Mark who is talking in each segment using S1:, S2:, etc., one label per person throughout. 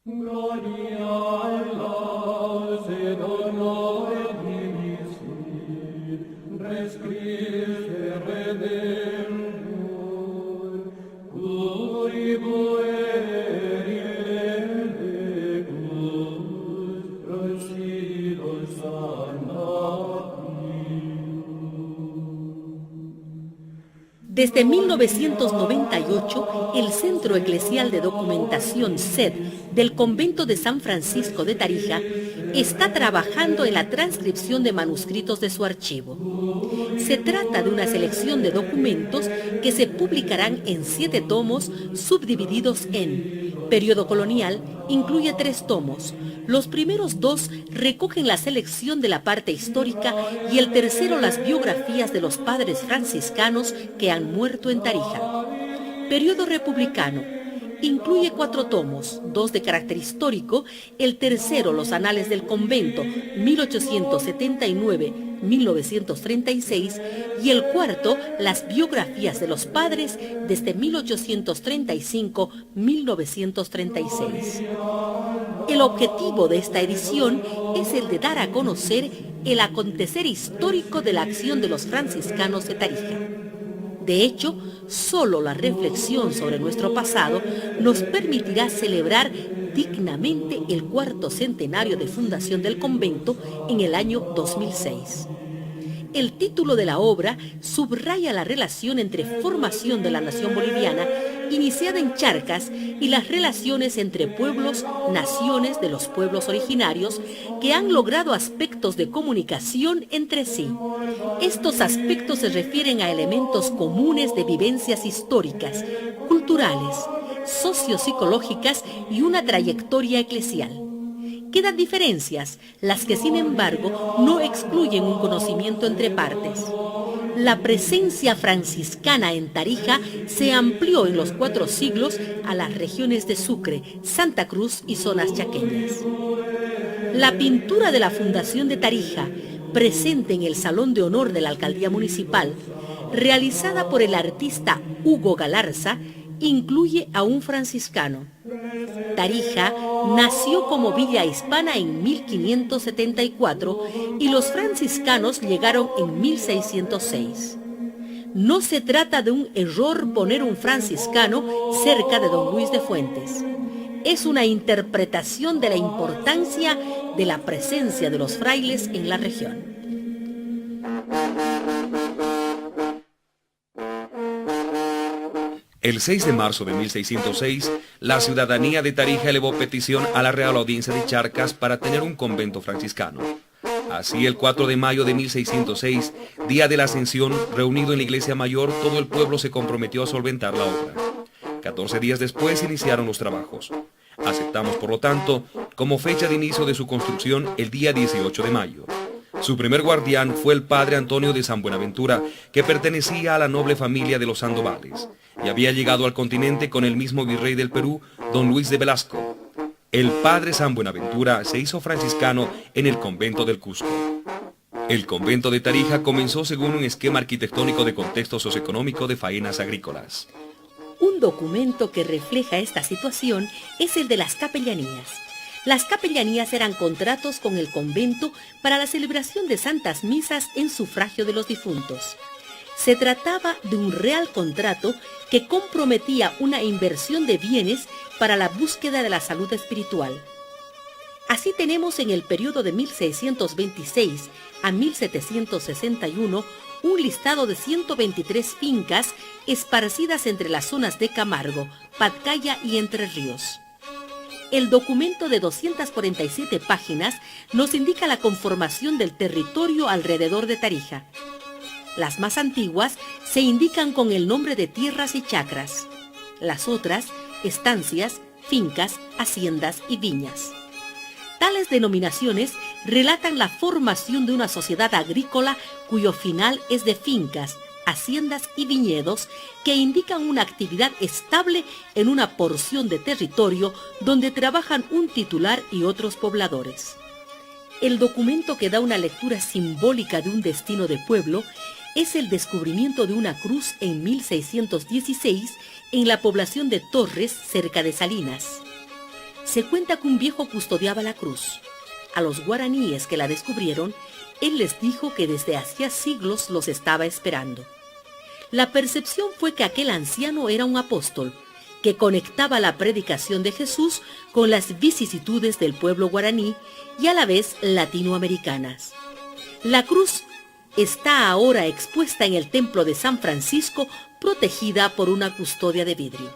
S1: Gloria al laus et honore dimisit, res Christe Redemptor, curibo erile decus, prosidos
S2: Desde 1998, el Centro Eclesial de Documentación CED del Convento de San Francisco de Tarija está trabajando en la transcripción de manuscritos de su archivo. Se trata de una selección de documentos que se publicarán en 7 tomos subdivididos en Periodo colonial, incluye 3 tomos. Los primeros 2 recogen la selección de la parte histórica y el tercero las biografías de los padres franciscanos que han muerto en Tarija. Periodo republicano incluye 4 tomos, 2 de carácter histórico, el tercero los anales del convento 1879-1936 y el cuarto las biografías de los padres desde 1835-1936. El objetivo de esta edición es el de dar a conocer el acontecer histórico de la acción de los franciscanos de Tarija. De hecho, solo la reflexión sobre nuestro pasado nos permitirá celebrar dignamente el 4º centenario de fundación del convento en el año 2006. El título de la obra subraya la relación entre formación de la nación boliviana iniciada en Charcas y las relaciones entre pueblos, naciones de los pueblos originarios que han logrado aspectos de comunicación entre sí. Estos aspectos se refieren a elementos comunes de vivencias históricas, culturales, sociopsicológicas y una trayectoria eclesial. Quedan diferencias, las que sin embargo no excluyen un conocimiento entre partes. La presencia franciscana en Tarija se amplió en los 4 siglos a las regiones de Sucre, Santa Cruz y zonas chaqueñas. La pintura de la Fundación de Tarija, presente en el Salón de Honor de la Alcaldía Municipal, realizada por el artista Hugo Galarza, incluye a un franciscano. Tarija nació como villa hispana en 1574 y los franciscanos llegaron en 1606. No se trata de un error poner un franciscano cerca de don Luis de Fuentes. Es una interpretación de la importancia de la presencia de los frailes en la región.
S3: El 6 de marzo de 1606, la ciudadanía de Tarija elevó petición a la Real Audiencia de Charcas para tener un convento franciscano. Así, el 4 de mayo de 1606, día de la Ascensión, reunido en la Iglesia Mayor, todo el pueblo se comprometió a solventar la obra. 14 días después iniciaron los trabajos. Aceptamos, por lo tanto, como fecha de inicio de su construcción el día 18 de mayo. Su primer guardián fue el padre Antonio de San Buenaventura, que pertenecía a la noble familia de los Sandovales, y había llegado al continente con el mismo virrey del Perú, don Luis de Velasco. El padre San Buenaventura se hizo franciscano en el convento del Cusco. El convento de Tarija comenzó según un esquema arquitectónico de contexto socioeconómico de faenas agrícolas.
S2: Un documento que refleja esta situación es el de las capellanías. Las capellanías eran contratos con el convento para la celebración de santas misas en sufragio de los difuntos. Se trataba de un real contrato que comprometía una inversión de bienes para la búsqueda de la salud espiritual. Así tenemos en el periodo de 1626 a 1761 un listado de 123 fincas esparcidas entre las zonas de Camargo, Patcaya y Entre Ríos. El documento de 247 páginas nos indica la conformación del territorio alrededor de Tarija. Las más antiguas se indican con el nombre de tierras y chacras. Las otras, estancias, fincas, haciendas y viñas. Tales denominaciones relatan la formación de una sociedad agrícola cuyo final es de fincas, haciendas y viñedos que indican una actividad estable en una porción de territorio donde trabajan un titular y otros pobladores. El documento que da una lectura simbólica de un destino de pueblo es el descubrimiento de una cruz en 1616 en la población de Torres, cerca de Salinas. Se cuenta que un viejo custodiaba la cruz. A los guaraníes que la descubrieron, él les dijo que desde hacía siglos los estaba esperando. La percepción fue que aquel anciano era un apóstol, que conectaba la predicación de Jesús con las vicisitudes del pueblo guaraní y a la vez latinoamericanas. La cruz está ahora expuesta en el templo de San Francisco, protegida por una custodia de vidrio.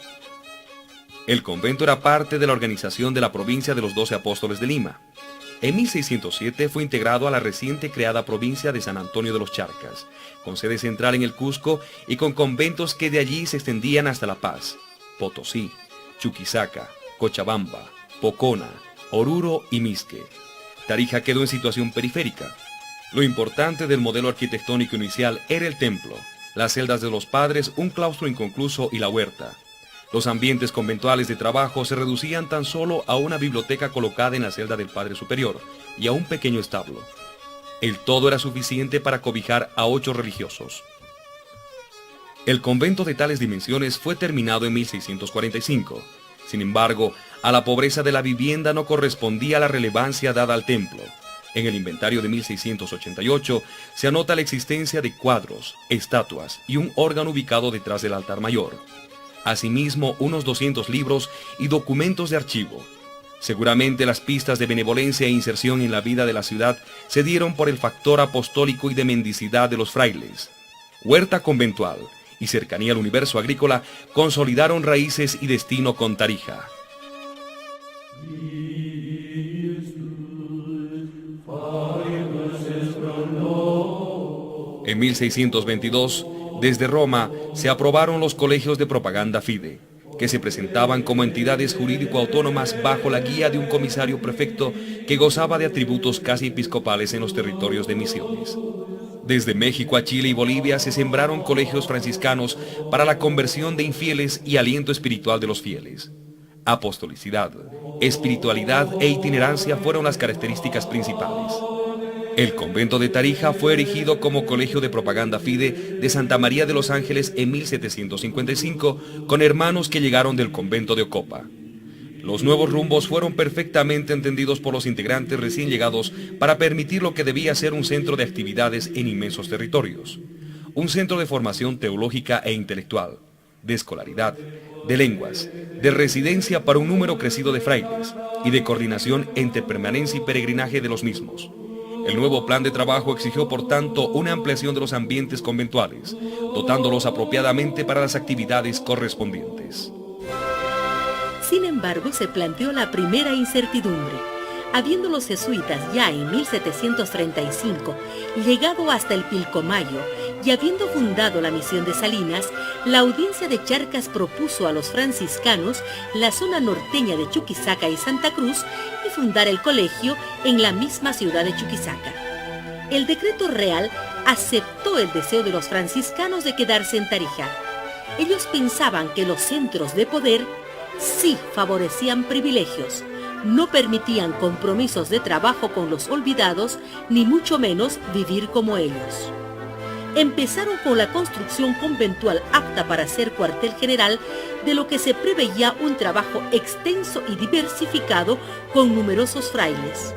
S3: El convento era parte de la organización de la provincia de los 12 Apóstoles de Lima. En 1607 fue integrado a la reciente creada provincia de San Antonio de los Charcas, con sede central en el Cusco y con conventos que de allí se extendían hasta La Paz, Potosí, Chuquisaca, Cochabamba, Pocona, Oruro y Misque. Tarija quedó en situación periférica. Lo importante del modelo arquitectónico inicial era el templo, las celdas de los padres, un claustro inconcluso y la huerta. Los ambientes conventuales de trabajo se reducían tan solo a una biblioteca colocada en la celda del Padre Superior y a un pequeño establo. El todo era suficiente para cobijar a 8 religiosos. El convento de tales dimensiones fue terminado en 1645. Sin embargo, a la pobreza de la vivienda no correspondía la relevancia dada al templo. En el inventario de 1688 se anota la existencia de cuadros, estatuas y un órgano ubicado detrás del altar mayor. Asimismo, unos 200 libros y documentos de archivo. Seguramente las pistas de benevolencia e inserción en la vida de la ciudad se dieron por el factor apostólico y de mendicidad de los frailes. Huerta conventual y cercanía al universo agrícola consolidaron raíces y destino con Tarija. En 1622, desde Roma, se aprobaron los colegios de propaganda fide, que se presentaban como entidades jurídico-autónomas bajo la guía de un comisario prefecto que gozaba de atributos casi episcopales en los territorios de misiones. Desde México a Chile y Bolivia se sembraron colegios franciscanos para la conversión de infieles y aliento espiritual de los fieles. Apostolicidad, espiritualidad e itinerancia fueron las características principales. El convento de Tarija fue erigido como colegio de propaganda fide de Santa María de los Ángeles en 1755 con hermanos que llegaron del convento de Ocopa. Los nuevos rumbos fueron perfectamente entendidos por los integrantes recién llegados para permitir lo que debía ser un centro de actividades en inmensos territorios. Un centro de formación teológica e intelectual, de escolaridad, de lenguas, de residencia para un número crecido de frailes y de coordinación entre permanencia y peregrinaje de los mismos. El nuevo plan de trabajo exigió, por tanto, una ampliación de los ambientes conventuales, dotándolos apropiadamente para las actividades correspondientes.
S2: Sin embargo, se planteó la primera incertidumbre. Habiendo los jesuitas ya en 1735 llegado hasta el Pilcomayo y habiendo fundado la misión de Salinas, la audiencia de Charcas propuso a los franciscanos la zona norteña de Chuquisaca y Santa Cruz y fundar el colegio en la misma ciudad de Chuquisaca. El decreto real aceptó el deseo de los franciscanos de quedarse en Tarija. Ellos pensaban que los centros de poder sí favorecían privilegios, no permitían compromisos de trabajo con los olvidados, ni mucho menos vivir como ellos. Empezaron con la construcción conventual apta para ser cuartel general, de lo que se preveía un trabajo extenso y diversificado con numerosos frailes.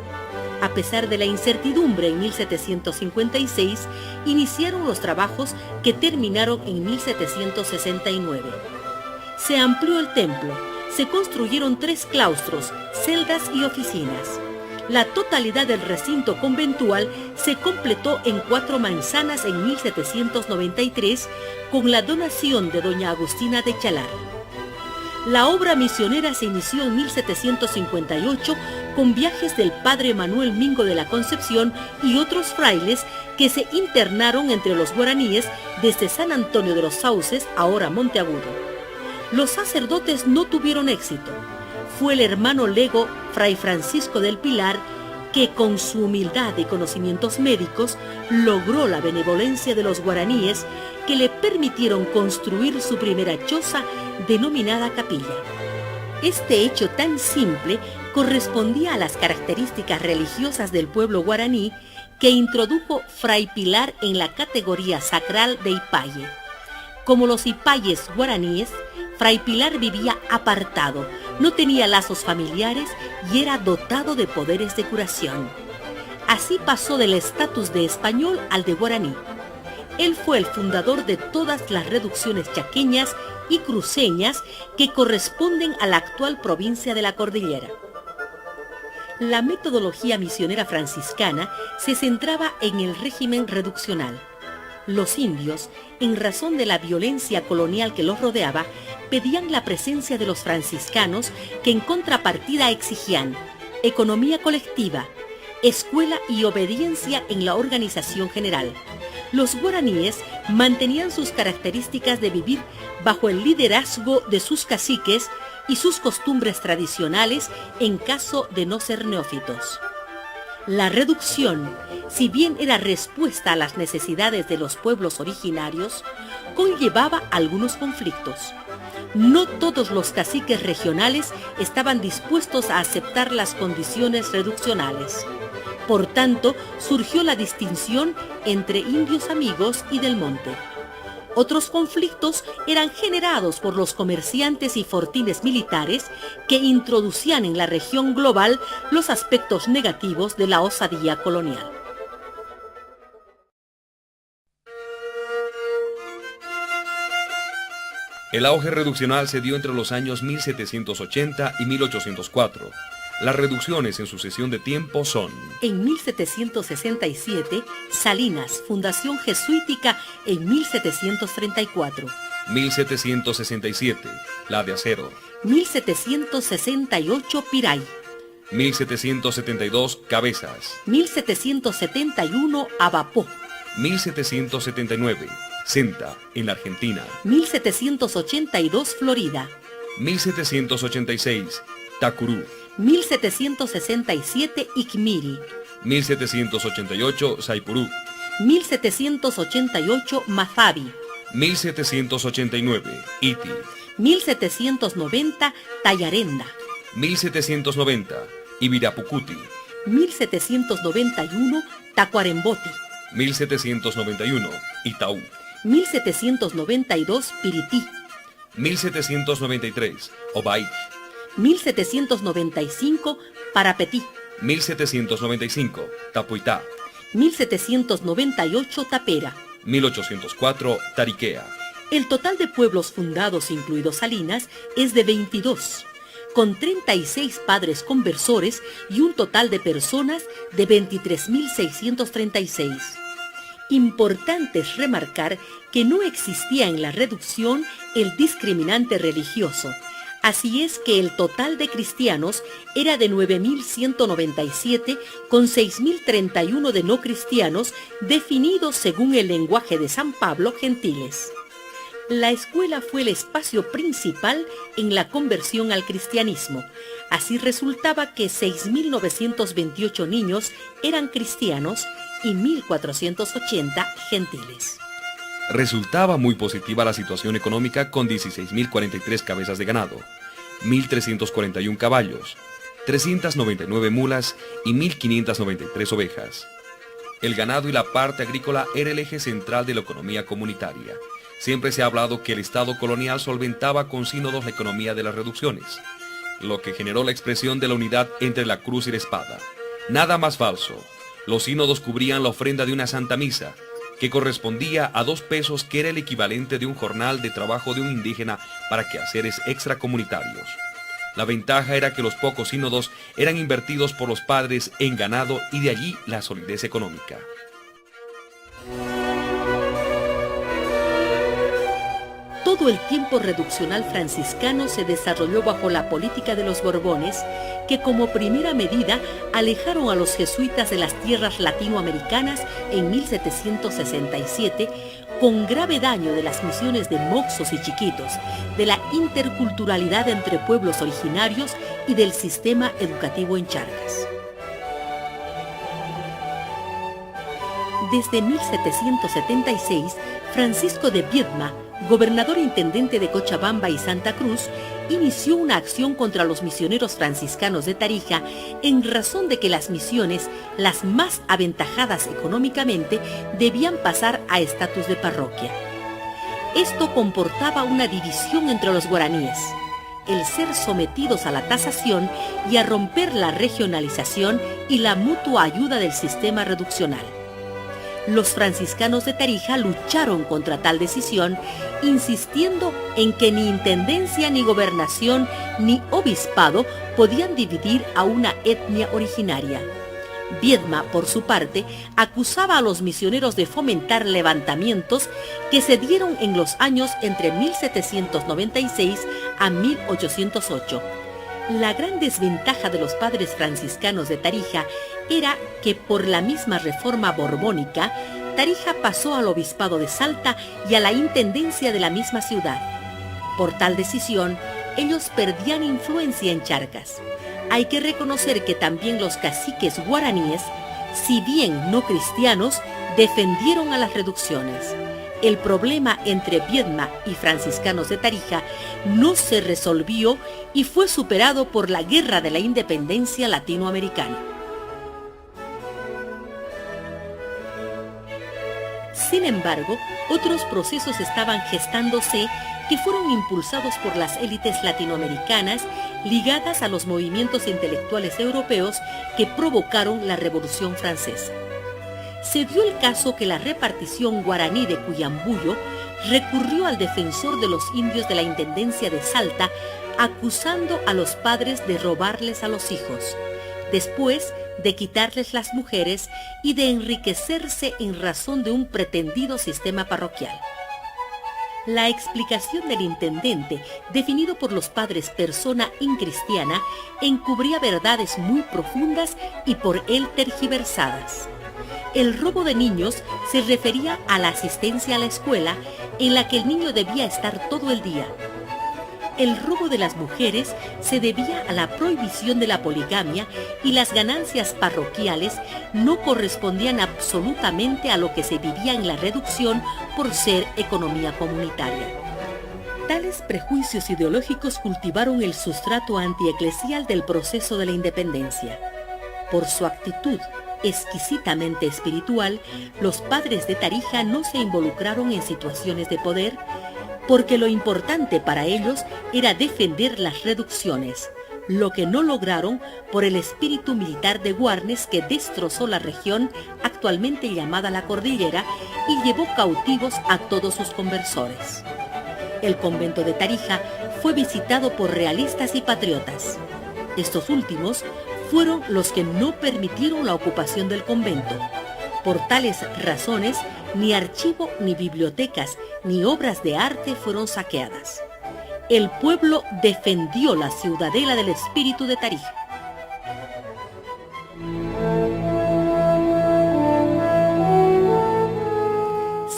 S2: A pesar de la incertidumbre, en 1756 iniciaron los trabajos que terminaron en 1769. Se amplió el templo, se construyeron 3 claustros, celdas y oficinas. La totalidad del recinto conventual se completó en 4 manzanas en 1793 con la donación de doña Agustina de Chalar. La obra misionera se inició en 1758 con viajes del padre Manuel Mingo de la Concepción y otros frailes que se internaron entre los guaraníes desde San Antonio de los Sauces, ahora Monteagudo. Los sacerdotes no tuvieron éxito. Fue el hermano lego Fray Francisco del Pilar que, con su humildad y conocimientos médicos, logró la benevolencia de los guaraníes que le permitieron construir su primera choza denominada capilla. Este hecho tan simple correspondía a las características religiosas del pueblo guaraní que introdujo Fray Pilar en la categoría sacral de Ipaye. Como los Ipayes guaraníes, Fray Pilar vivía apartado, no tenía lazos familiares y era dotado de poderes de curación. Así pasó del estatus de español al de guaraní. Él fue el fundador de todas las reducciones chaqueñas y cruceñas que corresponden a la actual provincia de la Cordillera. La metodología misionera franciscana se centraba en el régimen reduccional. Los indios, en razón de la violencia colonial que los rodeaba, pedían la presencia de los franciscanos, que en contrapartida exigían economía colectiva, escuela y obediencia en la organización general. Los guaraníes mantenían sus características de vivir bajo el liderazgo de sus caciques y sus costumbres tradicionales en caso de no ser neófitos. La reducción, si bien era respuesta a las necesidades de los pueblos originarios, conllevaba algunos conflictos. No todos los caciques regionales estaban dispuestos a aceptar las condiciones reduccionales. Por tanto, surgió la distinción entre indios amigos y del monte. Otros conflictos eran generados por los comerciantes y fortines militares que introducían en la región global los aspectos negativos de la osadía colonial.
S3: El auge reduccional se dio entre los años 1780 y 1804. Las reducciones en sucesión de tiempo son:
S2: en 1767, Salinas, Fundación Jesuítica en 1734.
S3: 1767, la de acero.
S2: 1768, Piray.
S3: 1772, Cabezas.
S2: 1771, Abapó.
S3: 1779, Senta, en la Argentina.
S2: 1782, Florida.
S3: 1786, Tacurú.
S2: 1767, Icmiri.
S3: 1788, Saipurú.
S2: 1788, Mazabi.
S3: 1789, Iti.
S2: 1790, Tayarenda.
S3: 1790, Ibirapucuti.
S2: 1791, Tacuaremboti.
S3: 1791, Itaú.
S2: 1792, Pirití.
S3: 1793, Obaí.
S2: 1795, Parapetí.
S3: 1795, Tapuitá.
S2: 1798, Tapera.
S3: 1804, Tariquea.
S2: El total de pueblos fundados, incluidos Salinas, es de 22, con 36 padres conversores y un total de personas de 23.636. Importante es remarcar que no existía en la reducción el discriminante religioso. Así es que el total de cristianos era de 9.197, con 6.031 de no cristianos, definidos según el lenguaje de San Pablo, gentiles. La escuela fue el espacio principal en la conversión al cristianismo. Así resultaba que 6.928 niños eran cristianos y 1.480 gentiles.
S3: Resultaba muy positiva la situación económica, con 16.043 cabezas de ganado, 1.341 caballos, 399 mulas y 1.593 ovejas. El ganado y la parte agrícola era el eje central de la economía comunitaria. Siempre se ha hablado que el Estado colonial solventaba con sínodos la economía de las reducciones, lo que generó la expresión de la unidad entre la cruz y la espada. Nada más falso. Los sínodos cubrían la ofrenda de una santa misa, que correspondía a 2 pesos, que era el equivalente de un jornal de trabajo de un indígena para quehaceres extracomunitarios. La ventaja era que los pocos sínodos eran invertidos por los padres en ganado, y de allí la solidez económica.
S2: Todo el tiempo reduccional franciscano se desarrolló bajo la política de los Borbones, que como primera medida alejaron a los jesuitas de las tierras latinoamericanas en 1767, con grave daño de las misiones de Moxos y Chiquitos, de la interculturalidad entre pueblos originarios y del sistema educativo en Charcas. Desde 1776, Francisco de Viedma, gobernador intendente de Cochabamba y Santa Cruz, inició una acción contra los misioneros franciscanos de Tarija en razón de que las misiones, las más aventajadas económicamente, debían pasar a estatus de parroquia. Esto comportaba una división entre los guaraníes, el ser sometidos a la tasación y a romper la regionalización y la mutua ayuda del sistema reduccional. Los franciscanos de Tarija lucharon contra tal decisión, insistiendo en que ni intendencia, ni gobernación, ni obispado podían dividir a una etnia originaria. Viedma, por su parte, acusaba a los misioneros de fomentar levantamientos que se dieron en los años entre 1796 a 1808. La gran desventaja de los padres franciscanos de Tarija era que por la misma reforma borbónica, Tarija pasó al obispado de Salta y a la intendencia de la misma ciudad. Por tal decisión, ellos perdían influencia en Charcas. Hay que reconocer que también los caciques guaraníes, si bien no cristianos, defendieron a las reducciones. El problema entre Viedma y franciscanos de Tarija no se resolvió y fue superado por la Guerra de la Independencia Latinoamericana. Sin embargo, otros procesos estaban gestándose que fueron impulsados por las élites latinoamericanas ligadas a los movimientos intelectuales europeos que provocaron la Revolución Francesa. Se dio el caso que la repartición guaraní de Cuyambuyo recurrió al defensor de los indios de la Intendencia de Salta, acusando a los padres de robarles a los hijos, después de quitarles las mujeres y de enriquecerse en razón de un pretendido sistema parroquial. La explicación del intendente, definido por los padres persona incristiana, encubría verdades muy profundas y por él tergiversadas. El robo de niños se refería a la asistencia a la escuela, en la que el niño debía estar todo el día. El robo de las mujeres se debía a la prohibición de la poligamia y las ganancias parroquiales no correspondían absolutamente a lo que se vivía en la reducción por ser economía comunitaria. Tales prejuicios ideológicos cultivaron el sustrato antieclesial del proceso de la independencia. Por su actitud exquisitamente espiritual, los padres de Tarija no se involucraron en situaciones de poder, porque lo importante para ellos era defender las reducciones, lo que no lograron por el espíritu militar de Guarnes, que destrozó la región actualmente llamada la Cordillera y llevó cautivos a todos sus conversores. El convento de Tarija fue visitado por realistas y patriotas. Estos últimos fueron los que no permitieron la ocupación del convento. Por tales razones, ni archivo, ni bibliotecas, ni obras de arte fueron saqueadas. El pueblo defendió la ciudadela del espíritu de Tarija.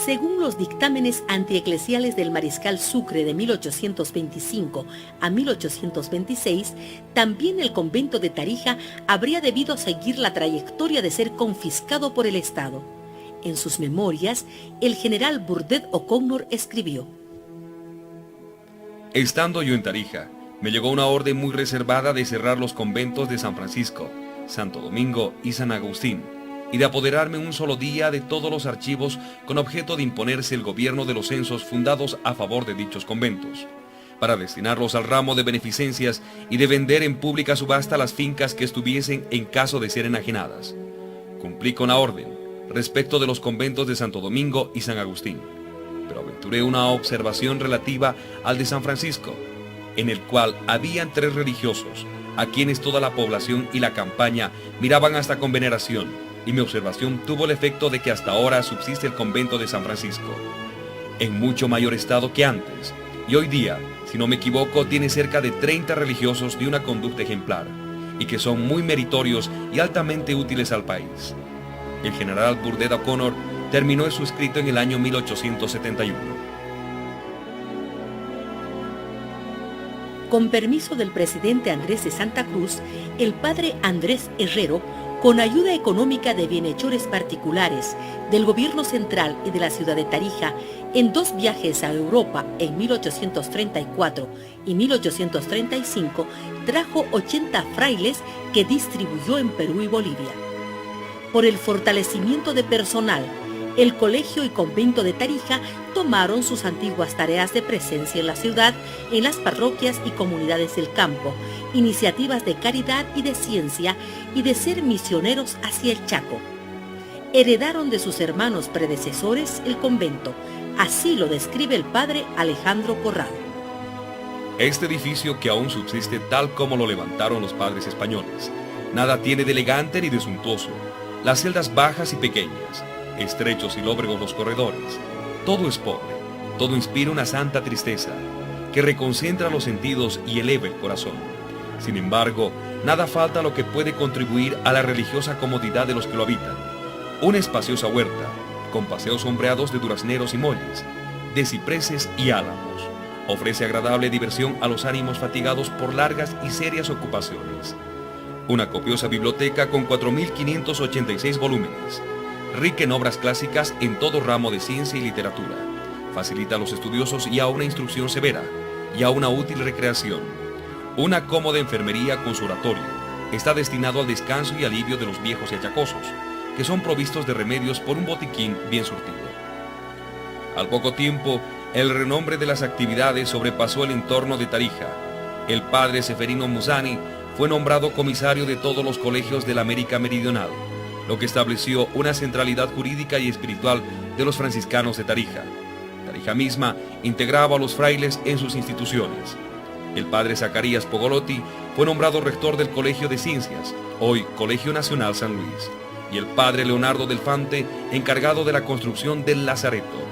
S2: Según los dictámenes antieclesiales del mariscal Sucre de 1825 a 1826, también el convento de Tarija habría debido seguir la trayectoria de ser confiscado por el Estado. En sus memorias, el general Burdett O'Connor escribió:
S3: Estando yo en Tarija, me llegó una orden muy reservada de cerrar los conventos de San Francisco, Santo Domingo y San Agustín, y de apoderarme un solo día de todos los archivos con objeto de imponerse el gobierno de los censos fundados a favor de dichos conventos, para destinarlos al ramo de beneficencias y de vender en pública subasta las fincas que estuviesen en caso de ser enajenadas. Cumplí con la orden respecto de los conventos de Santo Domingo y San Agustín, pero aventuré una observación relativa al de San Francisco, en el cual habían 3 religiosos, a quienes toda la población y la campaña miraban hasta con veneración, y mi observación tuvo el efecto de que hasta ahora subsiste el convento de San Francisco, en mucho mayor estado que antes, y hoy día, si no me equivoco, tiene cerca de 30 religiosos de una conducta ejemplar, y que son muy meritorios y altamente útiles al país. El general Burdett O'Connor terminó su escrito en el año 1871.
S2: Con permiso del presidente Andrés de Santa Cruz, el padre Andrés Herrero, con ayuda económica de bienhechores particulares, del gobierno central y de la ciudad de Tarija, en 2 viajes a Europa en 1834 y 1835, trajo 80 frailes que distribuyó en Perú y Bolivia. Por el fortalecimiento de personal, el colegio y convento de Tarija tomaron sus antiguas tareas de presencia en la ciudad, en las parroquias y comunidades del campo, iniciativas de caridad y de ciencia y de ser misioneros hacia el Chaco. Heredaron de sus hermanos predecesores el convento, así lo describe el padre Alejandro Corrado.
S3: Este edificio, que aún subsiste tal como lo levantaron los padres españoles, nada tiene de elegante ni de suntuoso. Las celdas bajas y pequeñas, estrechos y lóbregos los corredores, todo es pobre, todo inspira una santa tristeza, que reconcentra los sentidos y eleva el corazón. Sin embargo, nada falta a lo que puede contribuir a la religiosa comodidad de los que lo habitan. Una espaciosa huerta, con paseos sombreados de durazneros y molles, de cipreses y álamos, ofrece agradable diversión a los ánimos fatigados por largas y serias ocupaciones. Una copiosa biblioteca con 4.586 volúmenes, rica en obras clásicas en todo ramo de ciencia y literatura, facilita a los estudiosos y a una instrucción severa y a una útil recreación. Una cómoda enfermería con su oratorio está destinado al descanso y alivio de los viejos y achacosos, que son provistos de remedios por un botiquín bien surtido. Al poco tiempo, el renombre de las actividades sobrepasó el entorno de Tarija. El padre Seferino Musani fue nombrado comisario de todos los colegios de la América Meridional, lo que estableció una centralidad jurídica y espiritual de los franciscanos de Tarija. Tarija misma integraba a los frailes en sus instituciones. El padre Zacarías Pogolotti fue nombrado rector del Colegio de Ciencias, hoy Colegio Nacional San Luis, y el padre Leonardo Delfante, encargado de la construcción del Lazareto.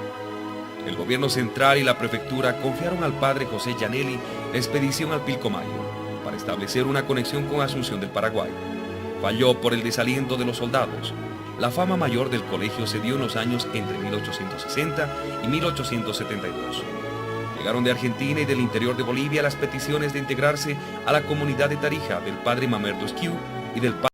S3: El gobierno central y la prefectura confiaron al padre José Llanelli la expedición al Pilcomayo para establecer una conexión con Asunción del Paraguay. Falló por el desaliento de los soldados. La fama mayor del colegio se dio en los años entre 1860 y 1872. Llegaron de Argentina y del interior de Bolivia las peticiones de integrarse a la comunidad de Tarija del padre Mamerto Esquiu y del padre